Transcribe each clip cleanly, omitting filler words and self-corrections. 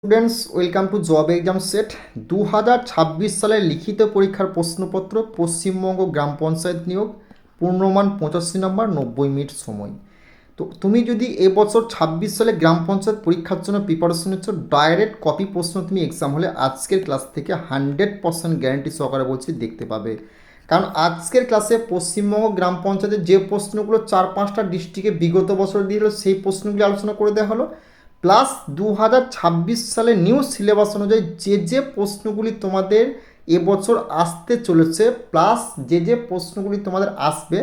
Students welcome to job exam set 2026 সালের লিখিত পরীক্ষার প্রশ্নপত্র পশ্চিমবঙ্গ গ্রাম পঞ্চায়েত নিয়োগ পূর্ণমান 85 নম্বর 90 মিনিট সময়। তো তুমি যদি এবছর 26 সালে গ্রাম পঞ্চায়েত পরীক্ষার জন্য প্রিপারেশন নিচ্ছ, ডাইরেক্ট কপি প্রশ্ন তুমি এক্সাম হলে আজকের ক্লাস থেকে 100% গ্যারান্টি সহকারে বলছি দেখতে পাবে। কারণ আজকের ক্লাসে পশ্চিমবঙ্গ গ্রাম পঞ্চায়েতের যে প্রশ্নগুলো 4-5টা ডিস্ট্রিক্টে বিগত বছর দিল সেই প্রশ্নগুলি আলোচনা করে দেওয়া হলো, প্লাস 2026 সালে নিউ সিলেবাস অনুযায়ী যে প্রশ্নগুলি তোমাদের এবছর আসতে চলেছে, প্লাস যে প্রশ্নগুলি তোমাদের আসবে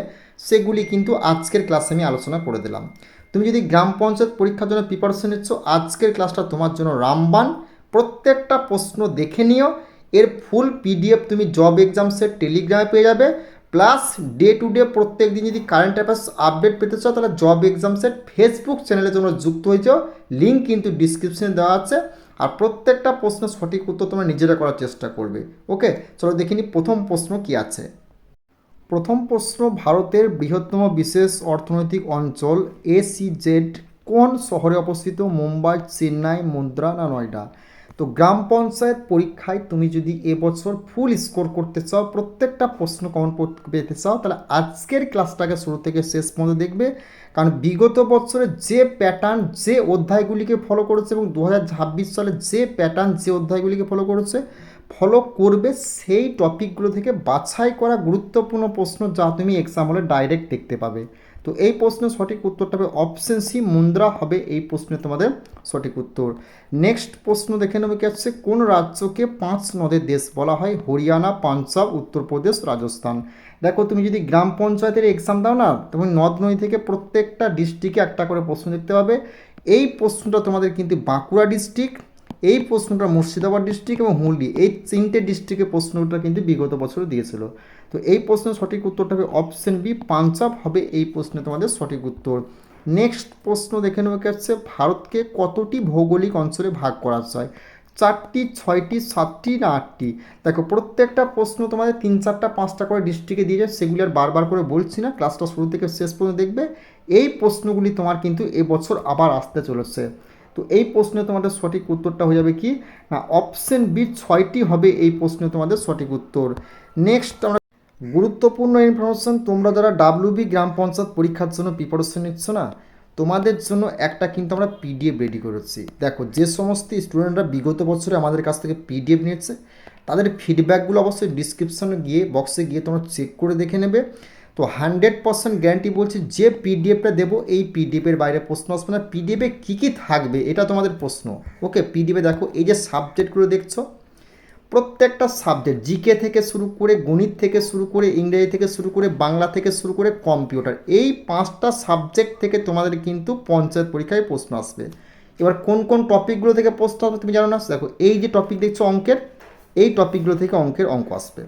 সেগুলি কিন্তু আজকের ক্লাসে আমি আলোচনা করে দিলাম। তুমি যদি গ্রাম পঞ্চায়েত পরীক্ষার জন্য প্রিপারেশন নিচ্ছ, আজকের ক্লাসটা তোমার জন্য রামবান। প্রত্যেকটা প্রশ্ন দেখে নিও। এর ফুল পিডিএফ তুমি জব এক্সাম সেট টেলিগ্রামে পেয়ে যাবে, প্লাস ডে টু ডে প্রত্যেক দিন যদি কারেন্ট অ্যাফেয়ার্স আপডেট পেতে চাও তাহলে জব এক্সাম সেট ফেসবুক চ্যানেলে তোমরা যুক্ত হয়ে যাও, লিঙ্ক কিন্তু ডিসক্রিপশনে দেওয়া আছে। আর প্রত্যেকটা প্রশ্নের সঠিক উত্তর তোমরা নিজেরা করার চেষ্টা করবে। ওকে, চলো দেখিনি প্রথম প্রশ্ন কি আছে। প্রথম প্রশ্ন, ভারতের বৃহত্তম বিশেষ অর্থনৈতিক অঞ্চল এসইজেড কোন শহরে অবস্থিত? মুম্বাই, চেন্নাই, মুন্দ্রা না নয়ডা? তো গ্রাম পঞ্চায়েত পরীক্ষায় তুমি যদি এবছর ফুল স্কোর করতে চাও, প্রত্যেকটা প্রশ্ন কমন পেতে চাও, তাহলে আজকের ক্লাসটাকে শুরু থেকে শেষ পর্যন্ত দেখবে। কারণ বিগত বছরে যে প্যাটার্ন যে অধ্যায়গুলিকে ফলো করেছে এবং 2026 সালে যে প্যাটার্ন যে অধ্যায়গুলিকে ফলো করবে সেই টপিকগুলো থেকে বাছাই করা গুরুত্বপূর্ণ প্রশ্ন যা তুমি এক্সাম হলে ডাইরেক্ট দেখতে পাবে। তো এই প্রশ্নের সঠিক উত্তরটা হবে অপশন সি, মুন্দ্রা হবে এই প্রশ্নে তোমাদের সঠিক উত্তর। নেক্সট প্রশ্ন দেখে নেবে কি আছে, কোন রাজ্যকে 5 নদের দেশ বলা হয়? হরিয়ানা, পাঞ্জাব, উত্তরপ্রদেশ, রাজস্থান। দেখো তুমি যদি গ্রাম পঞ্চায়েতের এক্সাম দাও না, তখন নদ নদী থেকে প্রত্যেকটা ডিস্ট্রিক্টে একটা করে প্রশ্ন দেখতে পাবে। এই প্রশ্নটা তোমাদের কিন্তু বাঁকুড়া ডিস্ট্রিক্ট, এই প্রশ্নটা মুর্শিদাবাদ ডিস্ট্রিক্ট এবং হুগলি, এই 3টে ডিস্ট্রিক্টের প্রশ্নটা কিন্তু বিগত বছর দিয়েছিল। তো এই প্রশ্নের সঠিক উত্তরটা হবে অপশন বি, পাঞ্জাব হবে এই প্রশ্নে তোমাদের সঠিক উত্তর। নেক্সট প্রশ্ন দেখে নেওয়া যাচ্ছে, ভারতকে কতটি ভৌগোলিক অঞ্চলে ভাগ করা যায়? 4টি, 6টি, 7টি না 8টি? দেখো প্রত্যেকটা প্রশ্ন তোমাদের 3, 4, 5টা করে ডিস্ট্রিক্টে দিয়ে যায়, সেগুলি আর বারবার করে বলছি না, ক্লাসটা শুরু থেকে শেষ পর্যন্ত দেখবে। এই প্রশ্নগুলি তোমার কিন্তু এবছর আবার আসতে চলেছে। তো এই প্রশ্নে তোমাদের সঠিক উত্তরটা হয়ে যাবে কি না, অপশন বি, 6টি হবে এই প্রশ্নে তোমাদের সঠিক উত্তর। নেক্সট আমরা গুরুত্বপূর্ণ ইনফরমেশন, তোমরা যারা ডাব্লিউবি গ্রাম পঞ্চায়েত পরীক্ষার জন্য প্রিপারেশন নিচ্ছ না, তোমাদের জন্য একটা কিন্তু আমরা পিডিএফ রেডি করেছি। দেখো যে সমস্ত স্টুডেন্টরা বিগত বছরে আমাদের কাছ থেকে পিডিএফ নিয়েছে তাদের ফিডব্যাকগুলো অবশ্যই ডিসক্রিপশনে গিয়ে বক্সে গিয়ে তোমরা চেক করে দেখে নেবে। তো 100% গ্যারান্টি বলছি, যে পিডিএফটা দেবো এই পিডিএফের বাইরে প্রশ্ন আসবে না। পিডিএফে কী কী থাকবে এটা তোমাদের প্রশ্ন। ওকে, পিডিএফে দেখো এই যে সাবজেক্টগুলো দেখছো, প্রত্যেকটা সাবজেক্ট জিকে থেকে শুরু করে, গণিত থেকে শুরু করে, ইংরেজি থেকে শুরু করে, বাংলা থেকে শুরু করে, কম্পিউটার, এই 5টা সাবজেক্ট থেকে তোমাদের কিন্তু পঞ্চায়েত পরীক্ষায় প্রশ্ন আসবে। এবার কোন কোন টপিকগুলো থেকে প্রশ্ন আসবে তুমি জানো না? দেখো এই যে টপিক দেখছো অঙ্কের, এই টপিকগুলো থেকে অঙ্ক আসবে।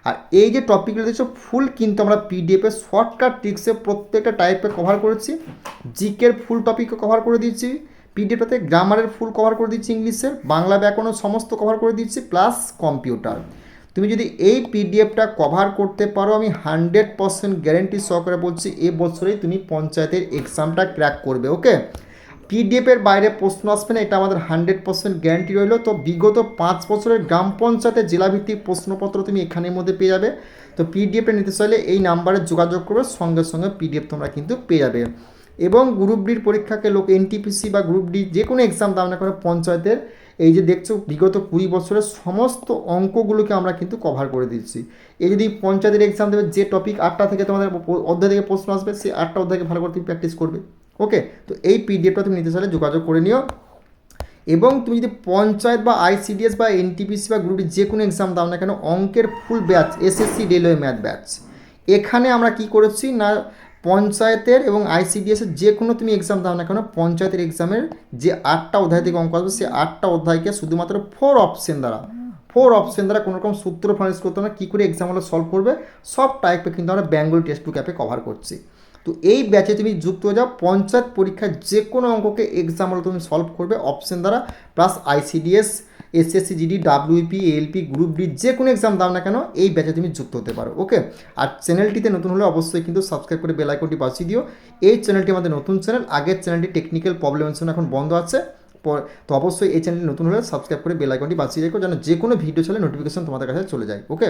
আর এই যে টপিকগুলো দেখছো ফুল কিন্তু আমরা পিডিএফে শর্টকাট ট্রিক্সে প্রত্যেকটা টাইপে কভার করেছি। জিকের ফুল টপিকও কভার করে দিয়েছি পিডিএফটাতে, গ্রামারের ফুল কভার করে দিচ্ছি, ইংলিশের, বাংলা ব্যাকরণ সমস্ত কভার করে দিচ্ছি, প্লাস কম্পিউটার। তুমি যদি এই পিডিএফটা কভার করতে পারো, আমি 100% গ্যারেন্টি সহকারে বলছি এবছরেই তুমি পঞ্চায়েতের এক্সামটা ক্র্যাক করবে। ওকে, পিডিএফের বাইরে প্রশ্ন আসবে না, এটা আমাদের 100% গ্যারান্টি রইল। তো বিগত 5 বছরের গ্রাম পঞ্চায়েতের জেলাভিত্তিক প্রশ্নপত্র তুমি এখানের মধ্যে পেয়ে যাবে। তো পিডিএফটা নিতে চাইলে এই নাম্বারে যোগাযোগ করবে, সঙ্গে সঙ্গে পিডিএফ তোমরা কিন্তু পেয়ে যাবে। এবং গ্রুপ ডির পরীক্ষাকে লোক এনটিপিসি বা গ্রুপ ডি যে কোনো এক্সাম দাও না কেন পঞ্চায়েতের, এই যে দেখছো বিগত 20 বছরের সমস্ত অঙ্কগুলোকে আমরা কিন্তু কভার করে দিচ্ছি। এই যদি পঞ্চায়েতের এক্সাম দেবে, যে টপিক 8টা থেকে তোমাদের অধ্যায় থেকে প্রশ্ন আসবে, সেই 8টা অধ্যায়কে ভালো করে তুমি প্র্যাকটিস করবে। ওকে, তো এই পিডিএফটা তুমি নিতে চাইলে যোগাযোগ করে নিও। এবং তুমি যদি পঞ্চায়েত বা আইসিডিএস বা এনটিপিসি বা গ্রুপ ডি যে কোনো এক্সাম দাও না কেন, অঙ্কের ফুল batch SSC railway math batch, এখানে আমরা কি করেছি না, পঞ্চায়েতের এবং আইসিডিএসের যে কোনো তুমি এক্সাম দাও না কেন, পঞ্চায়েতের এক্সামের যে 8টা অধ্যায় থেকে অঙ্ক আসবে, সেই 8টা অধ্যায়কে শুধুমাত্র 4 অপশন দ্বারা কোনো রকম সূত্র ফাইন্ড করতে হবে না, কী করে এক্সাম হলে সলভ করবে, সব টাইপে কিন্তু আমরা বেঙ্গল টেক্সট বুক অ্যাপে কভার করছি। তো এই ব্যাচে তুমি যুক্ত হয়ে যাও, পঞ্চায়েত পরীক্ষায় যে কোনো অঙ্ককে এক্সাম হলে তুমি সলভ করবে অপশন দ্বারা, plus ICDS, SSC GD, WP, ALP, group D যে কোনো এক্সাম দাও না কেন এই ব্যাচে তুমি যুক্ত হতে পারো। ওকে, আর চ্যানেলটিতে নতুন হলে অবশ্যই কিন্তু সাবস্ক্রাইব করে বেল আইকনটি বাজিয়ে দিও। এই চ্যানেলটি আমাদের নতুন চ্যানেল, আগের চ্যানেলটি টেকনিক্যাল প্রবলেমের জন্য এখন বন্ধ আছে, তো অবশ্যই এই চ্যানেল নতুন হলে সাবস্ক্রাইব করে বেল আইকনটি বাজিয়ে রেখো যেন যে কোনো ভিডিও ছাড়লে নোটিফিকেশন তোমাদের কাছে চলে যায়। ওকে,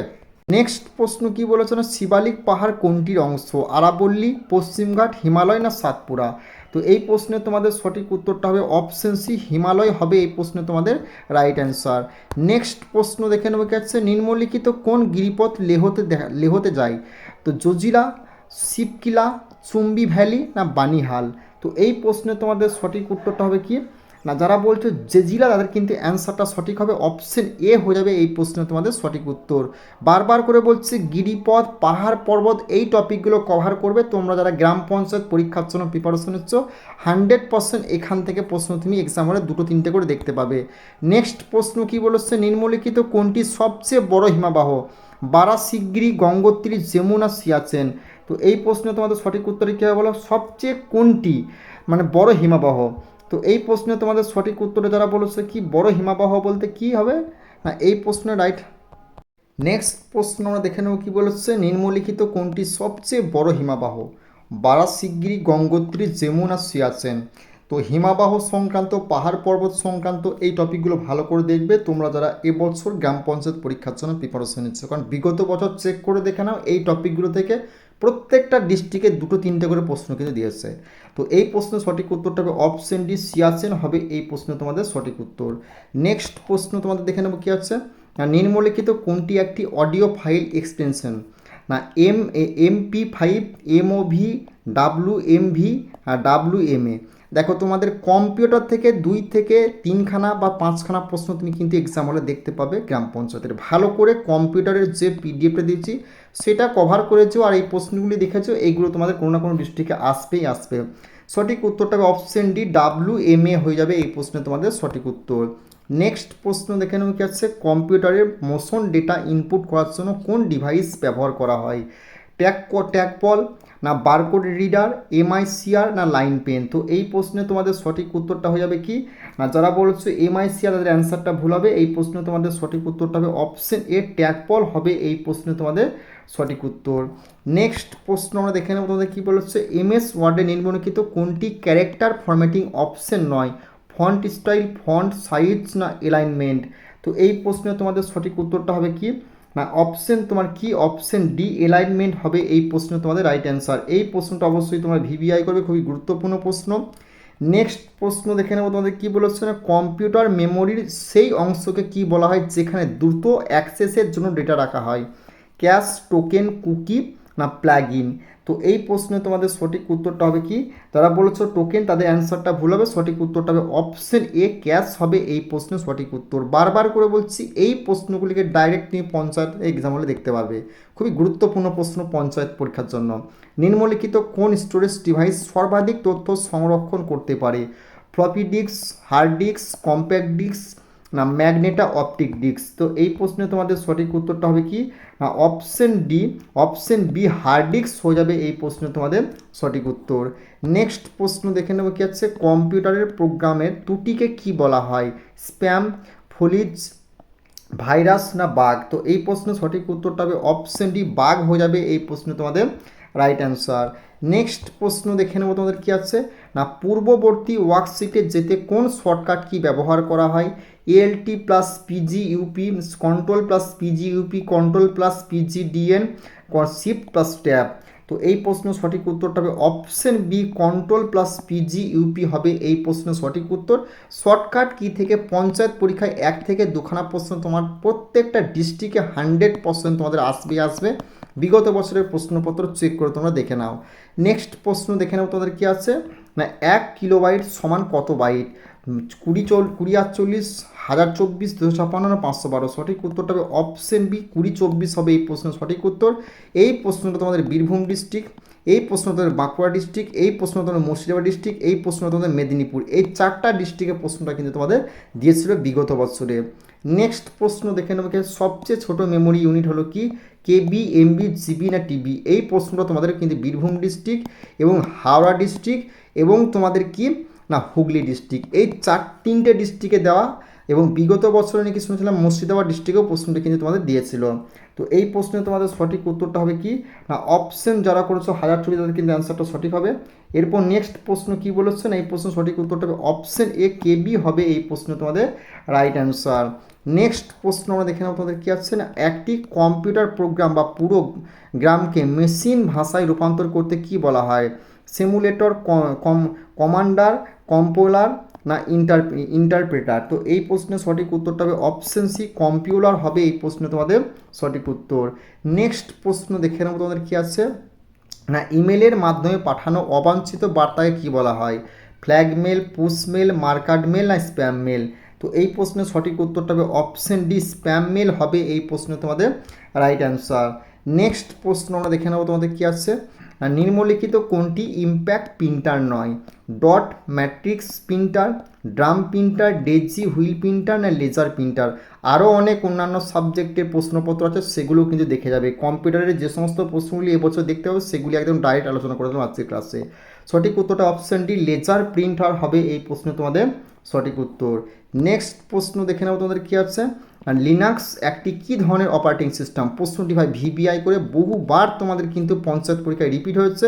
নেক্সট প্রশ্ন কি বলেছে না, শিবালিক পাহাড় কোনটির অংশ? আরাবল্লী, পশ্চিমঘাট, হিমালয় না সাতপুরা? তো এই প্রশ্নে তোমাদের সঠিক উত্তরটা হবে অপশন সি, হিমালয় হবে এই প্রশ্নে তোমাদের রাইট অ্যান্সার। নেক্সট প্রশ্ন দেখে নেবো কি আছে, নিম্নলিখিত কোন গিরিপথ লেহতে যায়? তো জজিলা, শিবকিলা, চুম্বি ভ্যালি না বানিহাল? তো এই প্রশ্নে তোমাদের সঠিক উত্তরটা হবে কি না, যারা বলছো জেজিলা তাদের কিন্তু অ্যান্সারটা সঠিক হবে অপশন এ হয়ে যাবে এই প্রশ্নে তোমাদের সঠিক উত্তর। বারবার করে বলছি গিরিপথ, পাহাড় পর্বত এই টপিকগুলো কভার করবে তোমরা যারা গ্রাম পঞ্চায়েত পরীক্ষার জন্য প্রিপারেশন নিচ্ছ। 100% এখান থেকে প্রশ্ন তুমি এক্সাম হলে 2-3টে করে দেখতে পাবে। নেক্সট প্রশ্ন কি বলেছে, নিম্নলিখিত কোনটি সবচেয়ে বড় হিমবাহ? বারাসিগিরি, গঙ্গোত্রী, যমুনা, সিয়াচেন? তো এই প্রশ্নে তোমাদের সঠিক উত্তরে কী হবে বলো, সবচেয়ে কোনটি মানে বড় হিমবাহ? তো এই প্রশ্নে তোমাদের সঠিক উত্তরে যারা বলেছে কি বড় হিমবাহ বলতে কি হবে না, এই প্রশ্নে রাইট। নেক্সট প্রশ্ন আমরা দেখে নেব কী বলেছে, নিম্নলিখিত কোনটি সবচেয়ে বড় হিমবাহ? বারাসিগিরি, গঙ্গোত্রী, যমুনা, সিয়াচেন? তো হিমবাহ সংক্রান্ত, পাহাড় পর্বত সংক্রান্ত এই টপিকগুলো ভালো করে দেখবে তোমরা যারা এবছর গ্রাম পঞ্চায়েত পরীক্ষার জন্য প্রিপারেশন নিচ্ছ, কারণ বিগত বছর চেক করে দেখে নাও এই টপিকগুলো থেকে প্রত্যেকটা ডিস্ট্রিক্টে 2-3টে করে প্রশ্ন কিন্তু দিয়েছে। তো এই প্রশ্নের সঠিক উত্তরটা হবে অপশন ডি, সিয়াচেন হবে এই প্রশ্নে তোমাদের সঠিক উত্তর। নেক্সট প্রশ্ন তোমাদের দেখে নেবো কী আছে, নিম্নলিখিত কোনটি একটি অডিও ফাইল এক্সটেনশন? না MP5, MOV, WMV আর WMA? দেখো তোমাদের কম্পিউটার থেকে 2-3খানা বা 5খানা প্রশ্ন তুমি কিন্তু এক্সাম হলে দেখতে পাবে গ্রাম পঞ্চায়েতের। ভালো করে কম্পিউটারের যে পিডিএফটা দিয়েছি সেটা কভার করেছো আর এই প্রশ্নগুলি দেখেছো, এইগুলো তোমাদের কোনো না কোনো ডিস্ট্রিক্টে আসবেই আসবে। সঠিক উত্তরটা হবে অপশন ডি, WMA হয়ে যাবে এই প্রশ্নে তোমাদের সঠিক উত্তর। নেক্সট প্রশ্ন দেখে নেব কি আছে, কম্পিউটারের মোশন ডেটা ইনপুট করার জন্য কোন ডিভাইস ব্যবহার করা হয়? ট্যাগবল না বারকোড রিডার, MICR না লাইন পেন? তো এই প্রশ্নে তোমাদের সঠিক উত্তরটা হয়ে যাবে কি না, যারা বলছো MICR তাদের অ্যান্সারটা ভুল হবে। এই প্রশ্নে তোমাদের সঠিক উত্তরটা হবে অপশন এ, ট্যাগবল হবে এই প্রশ্নে তোমাদের সঠিক উত্তর। নেক্সট প্রশ্ন আমরা দেখে নেব তোমাদের কী বলেছে, MS ওয়ার্ডে নিম্নলিখিত কোনটি ক্যারেক্টার ফরম্যাটিং অপশন নয়? ফন্ট স্টাইল, ফন্ট সাইজ না অ্যালাইনমেন্ট? তো এই প্রশ্নে তোমাদের সঠিক উত্তরটা হবে কি না, অপশন তোমার কি অপশন ডি, অ্যালাইনমেন্ট হবে এই প্রশ্নে তোমাদের রাইট অ্যান্সার। এই প্রশ্নটা অবশ্যই তোমরা VBI করবে, খুবই গুরুত্বপূর্ণ প্রশ্ন। নেক্সট প্রশ্ন দেখে নেব তোমাদের কী বলেছে না, কম্পিউটার মেমোরির সেই অংশকে কি বলা হয় যেখানে দ্রুত অ্যাক্সেসের জন্য ডেটা রাখা হয়? ক্যাশ, টোকেন, কুকি না প্লাগইন? তো এই প্রশ্নে তোমাদের সঠিক উত্তরটা হবে কি, যারা বলেছো টোকেন তাদের অ্যান্সারটা ভুল হবে, সঠিক উত্তরটা হবে অপশন এ, ক্যাশ হবে এই প্রশ্নের সঠিক উত্তর। বারবার করে বলছি এই প্রশ্নগুলিকে ডাইরেক্ট তুমি পঞ্চায়েত এক্সাম হলে দেখতে পাবে, খুবই গুরুত্বপূর্ণ প্রশ্ন পঞ্চায়েত পরীক্ষার জন্য। নিম্নলিখিত কোন স্টোরেজ ডিভাইস সর্বাধিক তথ্য সংরক্ষণ করতে পারে? Floppy disk, hard disk, compact disk না ম্যাগনেটা অপটিক ডিস্ক? তো এই প্রশ্নে তোমাদের সঠিক উত্তরটা হবে কি না, option D, option B hard disk হয়ে যাবে এই প্রশ্নে তোমাদের সঠিক উত্তর। নেক্সট প্রশ্ন দেখে নেব কি আছে, কম্পিউটারের প্রোগ্রামের ত্রুটিকে কি বলা হয়? স্প্যাম, ফলিজ, ভাইরাস না বাগ? তো এই প্রশ্নের সঠিক উত্তরটা হবে অপশন ডি, বাগ হয়ে যাবে এই প্রশ্নে তোমাদের রাইট অ্যান্সার। নেক্সট প্রশ্ন দেখে নেব তোমাদের কী আছে না, পূর্ববর্তী ওয়ার্কশিটে যেতে কোন শর্টকাট কি ব্যবহার করা হয়? ALT+PGUP, Ctrl+PGUP, Ctrl+PGDN, Shift+Tab? তো এই প্রশ্নের সঠিক উত্তরটা হবে অপশন বি, Ctrl+PGUP হবে এই প্রশ্নের সঠিক উত্তর। শর্টকাট কি থেকে পঞ্চায়েত পরীক্ষায় 1 থেকে 2খানা প্রশ্ন তোমার প্রত্যেকটা ডিস্ট্রিক্টে 100% তোমাদের আসবে। বিগত বছরের প্রশ্নপত্র চেক করে তোমরা দেখে নাও। নেক্সট প্রশ্ন দেখে নাও তোমাদের কী আছে না, 1 কিলোবাইট সমান কত বাইট? 2048, 1024, 256 না 512? সঠিক উত্তরটা হবে অপশন বি, 2024 হবে এই প্রশ্নের সঠিক উত্তর। এই প্রশ্নটা তোমাদের বীরভূম ডিস্ট্রিক্ট, এই প্রশ্ন তোমাদের বাঁকুড়া ডিস্ট্রিক্ট, এই প্রশ্ন তোমাদের মুর্শিদাবাদ ডিস্ট্রিক্ট, এই প্রশ্ন তোমাদের মেদিনীপুর, এই 4টা ডিস্ট্রিক্টের প্রশ্নটা কিন্তু তোমাদের দিয়েছিল বিগত বছরে। নেক্সট প্রশ্ন দেখে নেবো, সবচেয়ে ছোট মেমোরি ইউনিট হলো কি? KB, MB, GB না TB? এই প্রশ্নটা তোমাদের কিন্তু বীরভূম ডিস্ট্রিক্ট এবং হাওড়া ডিস্ট্রিক্ট এবং তোমাদের কি না হুগলি ডিস্ট্রিক্ট, এই 3টে ডিস্ট্রিক্টে দেওয়া এবং বিগত বছরে নাকি শুনেছিলাম মুর্শিদাবাদ ডিস্ট্রিক্টেও প্রশ্নটি কিন্তু তোমাদের দিয়েছিল। তো এই প্রশ্নে তোমাদের সঠিক উত্তরটা হবে কি না অপশন যারা করেছো হাজারচুরি তাদের কিন্তু অ্যান্সারটা সঠিক হবে। এরপর নেক্সট প্রশ্ন কি বলেছে না এই প্রশ্ন সঠিক উত্তরটা হবে অপশন এ কেবি হবে এই প্রশ্ন তোমাদের রাইট অ্যান্সার। নেক্সট প্রশ্ন আমরা দেখে নেব তোমাদের কী আছে না একটি কম্পিউটার প্রোগ্রাম বা পুরো গ্রামকে মেশিন ভাষায় রূপান্তর করতে কি বলা হয়? সিমুলেটর, কমান্ডার, কম্পোলার না ইন্টারপ্রেটার? তো এই প্রশ্নের সঠিক উত্তরটা হবে অপশন সি কম্পিউলার হবে এই প্রশ্নে তোমাদের সঠিক উত্তর। নেক্সট প্রশ্ন দেখে নেব তোমাদের কী আছে না ইমেলের মাধ্যমে পাঠানো অবাঞ্ছিত বার্তাকে কী বলা হয়? Flag mail, push mail, marked mail না স্প্যাম মেল? তো এই প্রশ্নের সঠিক উত্তরটা হবে অপশন ডি স্প্যাম মেল হবে এই প্রশ্নে তোমাদের রাইট অ্যান্সার। নেক্সট প্রশ্ন আমরা দেখে নেব তোমাদের কী আছে নিম্নলিখিত কোনটি ইম্প্যাক্ট প্রিন্টার নয়? Dot matrix printer, drum printer, daisy wheel printer না লেজার প্রিন্টার? আরও অনেক অন্যান্য সাবজেক্টের প্রশ্নপত্র আছে সেগুলোও কিন্তু দেখে যাবে। কম্পিউটারের যে সমস্ত প্রশ্নগুলি এবছর দেখতে হবে সেগুলি একদম ডাইরেক্ট আলোচনা করে দেবো আজকের ক্লাসে। সঠিক উত্তরটা অপশন ডি লেজার প্রিন্টার হবে এই প্রশ্নে তোমাদের সঠিক উত্তর। নেক্সট প্রশ্ন দেখে নেব তোমাদের কী আছে আর লিনাক্স একটি কী ধরনের অপারেটিং সিস্টেম? প্রশ্নটি ভাই ভিবিআই করে বহুবার তোমাদের কিন্তু পঞ্চায়েত পরীক্ষায় রিপিট হয়েছে।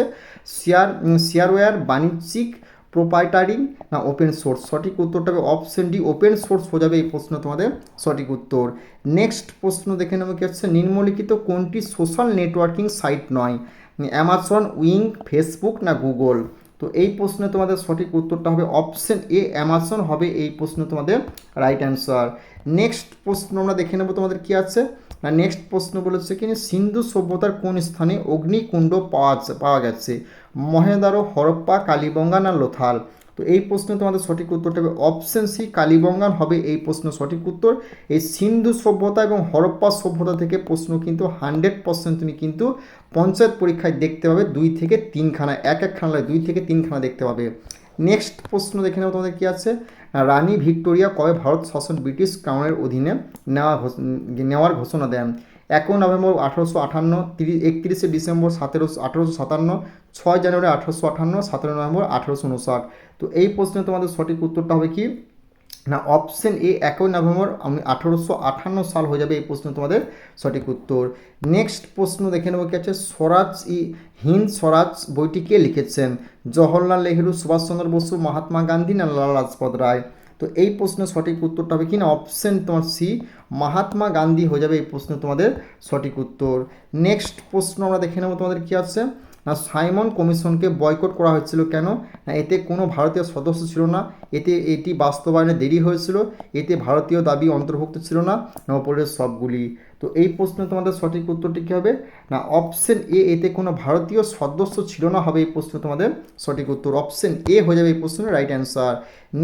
শেয়ারওয়্যার, বাণিজ্যিক, প্রোপাইটারি না ওপেন সোর্স? সঠিক উত্তরটা হবে অপশন ডি ওপেন সোর্স হয়ে যাবে এই প্রশ্ন তোমাদের সঠিক উত্তর। নেক্সট প্রশ্ন দেখে নেব কি হচ্ছে নিম্নলিখিত কোনটি সোশ্যাল নেটওয়ার্কিং সাইট নয়? অ্যামাজন, উইং, ফেসবুক না গুগল? তো এই প্রশ্নে তোমাদের সঠিক উত্তরটা হবে অপশন এ অ্যামাজন হবে এই প্রশ্নে তোমাদের রাইট অ্যান্সার। নেক্সট প্রশ্ন আমরা দেখে নেব তোমাদের কী আছে না নেক্সট প্রশ্ন বলেছে কি সিন্ধু সভ্যতার কোন স্থানে অগ্নিকুণ্ড পাওয়া গেছে? মহেন্দারো, হরপ্পা, কালীবঙ্গা না লোথাল? তো এই প্রশ্নে তোমাদের সঠিক উত্তরটা হবে অপশন সি কালীবঙ্গান হবে এই প্রশ্ন সঠিক উত্তর। এই সিন্ধু সভ্যতা এবং হরপ্পা সভ্যতা থেকে প্রশ্ন কিন্তু 100% তুমি কিন্তু পঞ্চায়েত পরীক্ষায় দেখতে পাবে 2 থেকে 3খানা, একখানা নয় 2 থেকে 3খানা দেখতে পাবে। নেক্সট প্রশ্ন দেখে নেব তোমাদের কী আছে রানী ভিক্টোরিয়া কবে ভারত শাসন ব্রিটিশ ক্রাউনের অধীনে নেওয়ার ঘোষণা দেন? 1 নভেম্বর 1858, 31শে ডিসেম্বর 1857, 6 জানুয়ারি 1858, 17 নভেম্বর 1859? তো এই প্রশ্নে তোমাদের সঠিক উত্তরটা হবে কি না অপশন এ 1 নভেম্বর 1858 সাল হয়ে যাবে এই প্রশ্ন তোমাদের সঠিক উত্তর। নেক্সট প্রশ্ন দেখে নেব কি আছে হিন্দ স্বরাজ বইটি কে লিখেছেন? জওহরলাল নেহেরু, সুভাষচন্দ্র বসু, মহাত্মা গান্ধী না লালা লাজপত রায়? তো এই প্রশ্নের সঠিক উত্তরটা হবে কি না অপশন তোমার সি মহাত্মা গান্ধী হয়ে যাবে এই প্রশ্ন তোমাদের সঠিক উত্তর। নেক্সট প্রশ্ন আমরা দেখে নেব তোমাদের কী আছে না সাইমন কমিশনকে বয়কট করা হয়েছিল কেন? না এতে কোনো ভারতীয় সদস্য ছিল না, এটি বাস্তবায়নে দেরি হয়েছিল, এতে ভারতীয় দাবি অন্তর্ভুক্ত ছিল না ওপরের সবগুলি? তো এই প্রশ্নে তোমাদের সঠিক উত্তরটি কী হবে না অপশন এ এতে কোনো ভারতীয় সদস্য ছিল না হবে এই প্রশ্ন তোমাদের সঠিক উত্তর। অপশন এ হয়ে যাবে এই প্রশ্নের রাইট অ্যান্সার।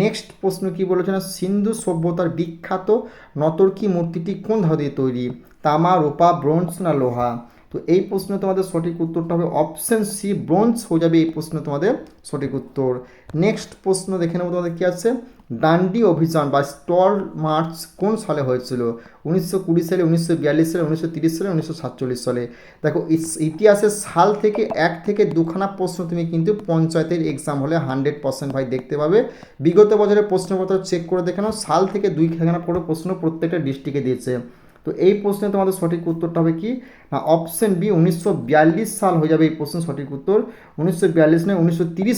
নেক্সট প্রশ্ন কী বলেছে না সিন্ধু সভ্যতার বিখ্যাত নতর্কি মূর্তিটি কোন ধাতু দিয়ে তৈরি? তামা, রূপা, ব্রোঞ্জ না লোহা? তো এই প্রশ্নে তোমাদের সঠিক উত্তরটা হবে অপশন সি ব্রোঞ্জ হয়ে যাবে এই প্রশ্নে তোমাদের সঠিক উত্তর। নেক্সট প্রশ্ন দেখে নেব তোমাদের কী আছে ডান্ডি অভিযান বা স্টল মার্চ কোন সালে হয়েছিল? 1920 সালে, 1942 সালে, 1930 সালে, 1947 সালে? দেখো ইতিহাসের সাল থেকে 1 থেকে 2খানা প্রশ্ন তুমি কিন্তু পঞ্চায়েতের এক্সাম হলে 100% ভাই দেখতে পাবে। বিগত বছরের প্রশ্নপত্র চেক করে দেখে নাও সাল থেকে 2খানা করে প্রশ্ন প্রত্যেকটা ডিস্ট্রিক্টে দিয়েছে। তো এই প্রশ্নে তোমাদের সঠিক উত্তরটা হবে কি না অপশন বি 1942 সাল হয়ে যাবে এই প্রশ্নের সঠিক উত্তর। 1942 নয় 1930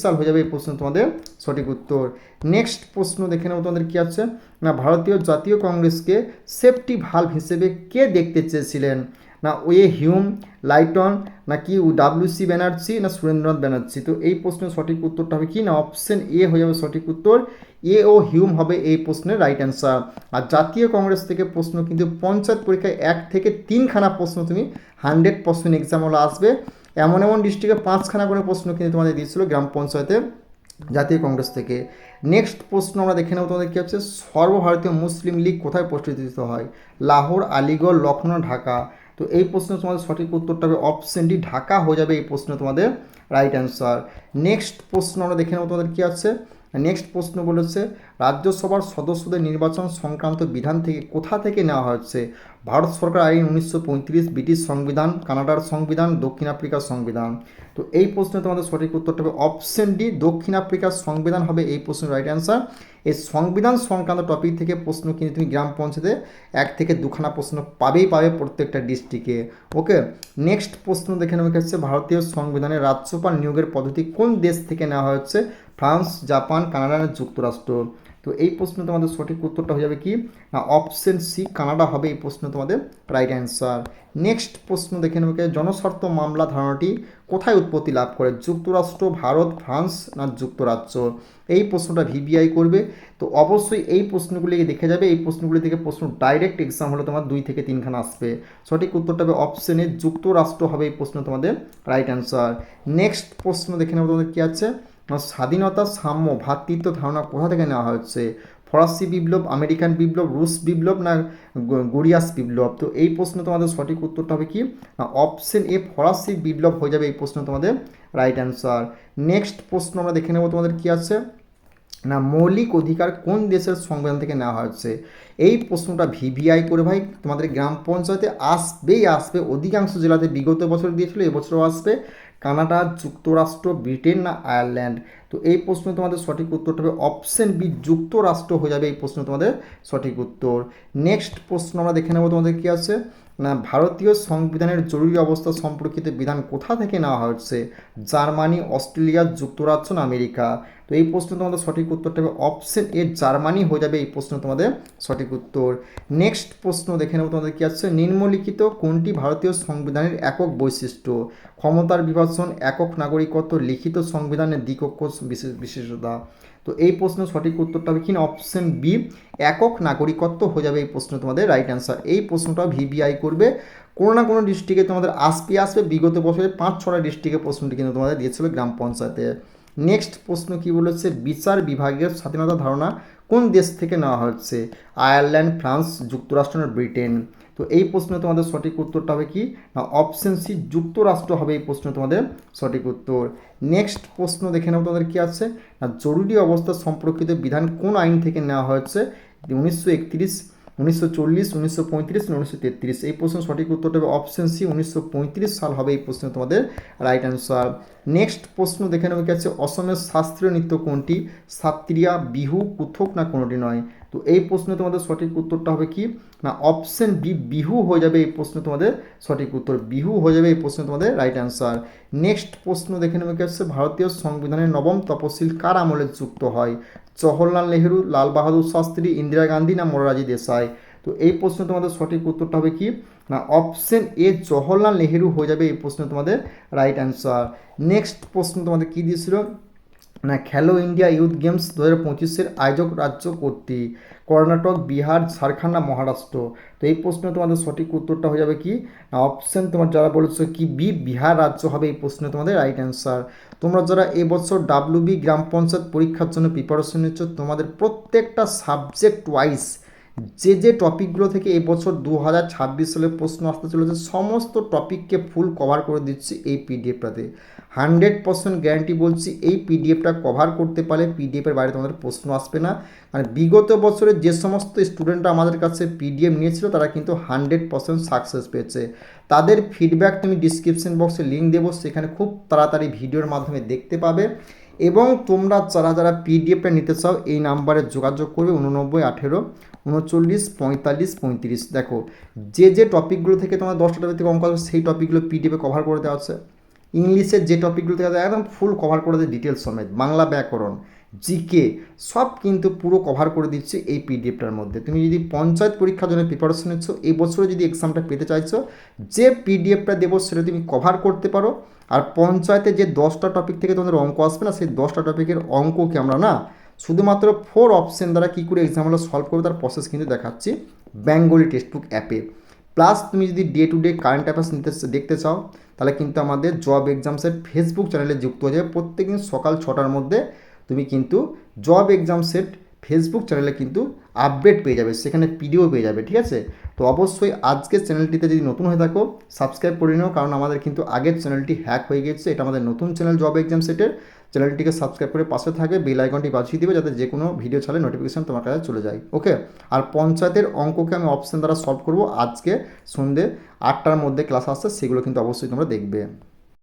সাল হয়ে যাবে এই প্রশ্ন তোমাদের সঠিক উত্তর। নেক্সট প্রশ্ন দেখে নেব তোমাদের কী আছে না ভারতীয় জাতীয় কংগ্রেসকে সেফটি ভালভ হিসেবে কে দেখতে চেয়েছিলেন? না হিউম, লাইটন নাকি WC ব্যানার্জি না সুরেন্দ্রনাথ ব্যানার্জি? তো এই প্রশ্নের সঠিক উত্তরটা হবে কি না অপশন এ হয়ে যাবে সঠিক উত্তর। হিউম হবে এই প্রশ্নের রাইট অ্যান্সার। আর জাতীয় কংগ্রেস থেকে প্রশ্ন কিন্তু পঞ্চায়েত পরীক্ষায় 1 থেকে 3খানা প্রশ্ন তুমি 100% এক্সাম হলে আসবে। এমন ডিস্ট্রিক্টে 5খানা করে প্রশ্ন কিন্তু তোমাদের দিয়েছিল গ্রাম পঞ্চায়েতে জাতীয় কংগ্রেস থেকে। নেক্সট প্রশ্ন আমরা দেখে নেব তোমাদের কী হচ্ছে সর্বভারতীয় মুসলিম লীগ কোথায় প্রতিষ্ঠিত হয়? লাহোর, আলিগড়, লখনৌ, ঢাকা? তো এই প্রশ্ন তোমাদের সঠিক উত্তরটা হবে অপশন ডি ঢাকা হয়ে যাবে এই প্রশ্ন তোমাদের রাইট অ্যান্সার। নেক্সট প্রশ্ন আমরা দেখে নেব তোমাদের কী আছে নেক্সট প্রশ্ন বলেছে রাজ্যসভার সদস্যদের নির্বাচন সংক্রান্ত বিধান থেকে কোথা থেকে নেওয়া হয়েছে? ভারত সরকার আইন 1935, ব্রিটিশ সংবিধান, কানাডার সংবিধান, দক্ষিণ আফ্রিকার সংবিধান। তো এই প্রশ্নে তোমাদের সঠিক উত্তরটা হবে অপশন ডি, দক্ষিণ আফ্রিকার সংবিধান হবে এই প্রশ্নের রাইট অ্যান্সার। এই সংবিধান সংক্রান্ত টপিক থেকে প্রশ্ন কিন্তু তুমি গ্রাম পঞ্চায়েতে 1 থেকে 2খানা প্রশ্ন পাবে প্রত্যেকটা ডিস্ট্রিক্টে। ওকে, নেক্সট প্রশ্ন দেখে নেওয়া হচ্ছে ভারতীয় সংবিধানের রাজ্যপাল নিয়োগের পদ্ধতি কোন দেশ থেকে নেওয়া হয়েছে? ফ্রান্স, জাপান, কানাডা না যুক্তরাষ্ট্র? তো এই প্রশ্ন তোমাদের সঠিক উত্তরটা হয়ে যাবে কি না অপশন সি, কানাডা হবে এই প্রশ্ন তোমাদের রাইট অ্যান্সার। নেক্সট প্রশ্ন দেখে নেবে জনস্বার্থ মামলা ধারণাটি কোথায় উৎপত্তি লাভ করে? যুক্তরাষ্ট্র, ভারত, ফ্রান্স না যুক্তরাজ্য? এই প্রশ্নটা ভিবিআই করবে। তো অবশ্যই এই প্রশ্নগুলি দেখে যাবে, এই প্রশ্নগুলি থেকে প্রশ্ন ডাইরেক্ট এক্সাম হলে তোমার 2 থেকে 3খানা আসবে। সঠিক উত্তরটা হবে অপশনে যুক্তরাষ্ট্র হবে এই প্রশ্ন তোমাদের রাইট অ্যান্সার। নেক্সট প্রশ্ন দেখে নেবো তোমাদের কী আছে, স্বাধীনতা, সাম্য, ভ্রাতৃত্ব ধারণা কোথা থেকে নেওয়া হচ্ছে? ফরাসি বিপ্লব, আমেরিকান বিপ্লব, রুশ বিপ্লব না গরিয়াস বিপ্লব? তো এই প্রশ্ন তোমাদের সঠিক উত্তরটা হবে কি অপশন এ, ফরাসি বিপ্লব হয়ে যাবে এই প্রশ্ন তোমাদের রাইট অ্যান্সার। নেক্সট প্রশ্ন আমরা দেখে নেব তোমাদের কি আছে না মৌলিক অধিকার কোন দেশের সংবিধান থেকে নেওয়া হয়েছে? এই প্রশ্নটা ভিভিআই করে ভাই তোমাদের গ্রাম পঞ্চায়েতে আসবে। অধিকাংশ জেলাতে বিগত বছর দিয়েছিল, এবছরও আসবে। কানাডা, যুক্তরাষ্ট্র, ব্রিটেন না আয়ারল্যান্ড? তো এই প্রশ্ন তোমাদের সঠিক উত্তরটা হবে অপশন বি, যুক্তরাষ্ট্র হয়ে যাবে এই প্রশ্ন তোমাদের সঠিক উত্তর। নেক্সট প্রশ্ন আমরা দেখে নেব তোমাদের কি আছে না ভারতীয় সংবিধানের জরুরি অবস্থা সম্পর্কিত বিধান কোথা থেকে নেওয়া হচ্ছে? জার্মানি, অস্ট্রেলিয়া, যুক্তরাজ্য না আমেরিকা? তো এই প্রশ্ন তোমাদের সঠিক উত্তরটা হবে অপশন এ, জার্মানি হয়ে যাবে এই প্রশ্ন তোমাদের সঠিক উত্তর। নেক্সট প্রশ্ন দেখে নেব তোমাদের কি আছে নিম্নলিখিত কোনটি ভারতীয় সংবিধানের একক বৈশিষ্ট্য? ক্ষমতার বিভাজন, একক নাগরিকত্ব, লিখিত সংবিধানের দ্বিকক্ষ বিশেষতা? তো এই প্রশ্নের সঠিক উত্তরটা হবে কিনা অপশন বি, একক নাগরিকত্ব হয়ে যাবে এই প্রশ্ন তোমাদের রাইট অ্যান্সার। এই প্রশ্নটা ভিভিআই করবে, কোনো না কোনো ডিস্ট্রিক্টে তোমাদের আসবে। বিগত বছরে 5-6টা ডিস্ট্রিক্টে প্রশ্নটি কিন্তু তোমাদের দিয়েছিল গ্রাম পঞ্চায়েতে। নেক্সট প্রশ্ন কি বলেছে বিচার বিভাগের স্বাধীনতা ধারণা কোন দেশ থেকে নেওয়া হচ্ছে? আয়ারল্যান্ড, ফ্রান্স, যুক্তরাষ্ট্র না ব্রিটেন? তো এই প্রশ্নে তোমাদের সঠিক উত্তরটা হবে কি না অপশন সি, যুক্তরাষ্ট্র হবে এই প্রশ্ন তোমাদের সঠিক উত্তর। নেক্সট প্রশ্ন দেখে নেব তোমাদের কি আছে না জরুরি অবস্থা সম্পর্কিত বিধান কোন আইন থেকে নেওয়া হয়েছে? 1931, 1940, 1935, 1933? এই প্রশ্নের সঠিক উত্তরটা হবে অপশন সি, 1935 সাল হবে এই প্রশ্ন তোমাদের রাইট অ্যান্সার। নেক্সট প্রশ্ন দেখে নেবে কি আছে অসমের শাস্ত্রীয় নৃত্য কোনটি? সাত্রিয়া, বিহু, কুথক না কোনোটি নয়? তো এই প্রশ্নে তোমাদের সঠিক উত্তরটা হবে কি না অপশন বি, বিহু হয়ে যাবে এই প্রশ্ন তোমাদের সঠিক উত্তর। বিহু হয়ে যাবে এই প্রশ্ন তোমাদের রাইট অ্যান্সার। নেক্সট প্রশ্ন দেখে নেবে কি আছে ভারতীয় সংবিধানের নবম তপশিল কার আমলে যুক্ত হয়? জওহরলাল নেহেরু, লাল বাহাদুর শাস্ত্রী, ইন্দিরা গান্ধী না মোরারজি দেশাই? তো এই প্রশ্ন তোমাদের সঠিক উত্তরটা হবে কি না অপশন এ, জওহরলাল নেহেরু হয়ে যাবে এই প্রশ্ন তোমাদের রাইট অ্যান্সার। নেক্সট প্রশ্ন তোমাদের কী দিয়েছিল না খেলো ইন্ডিয়া ইউথ গেমস 2025-এর আয়োজক রাজ্য কোনটি? কর্ণাটক, বিহার, ঝাড়খণ্ড না মহারাষ্ট্র? তো এই প্রশ্নে তোমাদের সঠিক উত্তরটা হয়ে যাবে কি না অপশন তোমার যারা বলেছো কি বি, বিহার রাজ্য হবে এই প্রশ্নে তোমাদের রাইট অ্যান্সার। তোমরা যারা এবছর ডাব্লিউবি গ্রাম পঞ্চায়েত পরীক্ষার জন্য প্রিপারেশন নিচ্ছ তোমাদের প্রত্যেকটা সাবজেক্ট ওয়াইজ যে টপিকগুলো থেকে এবছর 2026 সালে প্রশ্ন আসতে চলেছে সমস্ত টপিককে ফুল কভার করে দিচ্ছি এই পিডিএফটাতে। 100% গ্যারান্টি বলছি এই পিডিএফটা কভার করতে পারলে পিডিএফের বাইরে তোমাদের প্রশ্ন আসবে না। আর বিগত বছরে যে সমস্ত স্টুডেন্টরা আমাদের কাছে পিডিএফ নিয়েছিল তারা কিন্তু 100% সাকসেস পেয়েছে। তাদের ফিডব্যাক তুমি ডিসক্রিপশন বক্সে লিঙ্ক দেবো, সেখানে খুব তাড়াতাড়ি ভিডিওর মাধ্যমে দেখতে পাবে। এবং তোমরা যারা পিডিএফটা নিতে চাও এই নাম্বারে যোগাযোগ করবে 89 18 39 45 35। দেখো যে টপিকগুলো থেকে তোমার 10টা টপিক থেকে অঙ্ক আসবে সেই টপিকগুলো পিডিএফে কভার করে দেওয়া আছে। ইংলিশের যে টপিকগুলো থেকে একদম ফুল কভার করে দেয় ডিটেলস সমেত, বাংলা ব্যাকরণ, জিকে সব কিন্তু পুরো কভার করে দিচ্ছে এই পিডিএফটার মধ্যে। তুমি যদি পঞ্চায়েত পরীক্ষার জন্য প্রিপারেশন নিচ্ছ এই বছরে যদি এক্সামটা পেতে চাইছো যে পিডিএফটা দেবো সেটা তুমি কভার করতে পারো। আর পঞ্চায়েতে যে 10টা টপিক থেকে তোমাদের অঙ্ক আসবে না সেই 10টা টপিকের অঙ্ককে আমরা না শুধুমাত্র 4 অপশন দ্বারা কী করে এক্সামগুলো সলভ করবে তার প্রসেস কিন্তু দেখাচ্ছি বেঙ্গলি টেক্সটবুক অ্যাপে। প্লাস তুমি যদি day to day current affairs দেখতে চাও তাহলে কিন্তু আমাদের জব এক্সামসের ফেসবুক চ্যানেলে যুক্ত হয়ে যাবে। প্রত্যেকদিন সকাল 6টার মধ্যে তুমি কিন্তু জব এক্সাম সেট ফেসবুক চ্যানেলে কিন্তু আপডেট পেয়ে যাবে, সেখানে পিডিও পেয়ে যাবে। ঠিক আছে, তো অবশ্যই আজকের চ্যানেলটিতে যদি নতুন হয়ে থাকো সাবস্ক্রাইব করে নিও, কারণ আমাদের কিন্তু আগের চ্যানেলটি হ্যাক হয়ে গেছে। এটা আমাদের নতুন চ্যানেল জব এক্সাম সেটের। চ্যানেলটিকে সাবস্ক্রাইব করে পাশে থাকবে, বেল আইকনটি বাজিয়ে দিবে যাতে যে কোনো ভিডিও ছাড়লে নোটিফিকেশন তোমার কাছে চলে যায়। ওকে, আর পঞ্চায়েতের অঙ্ককে আমি অপশন দ্বারা সলভ করব আজকে সন্ধ্যে 8টার মধ্যে ক্লাস আসছে, সেগুলো কিন্তু অবশ্যই তোমরা দেখবে।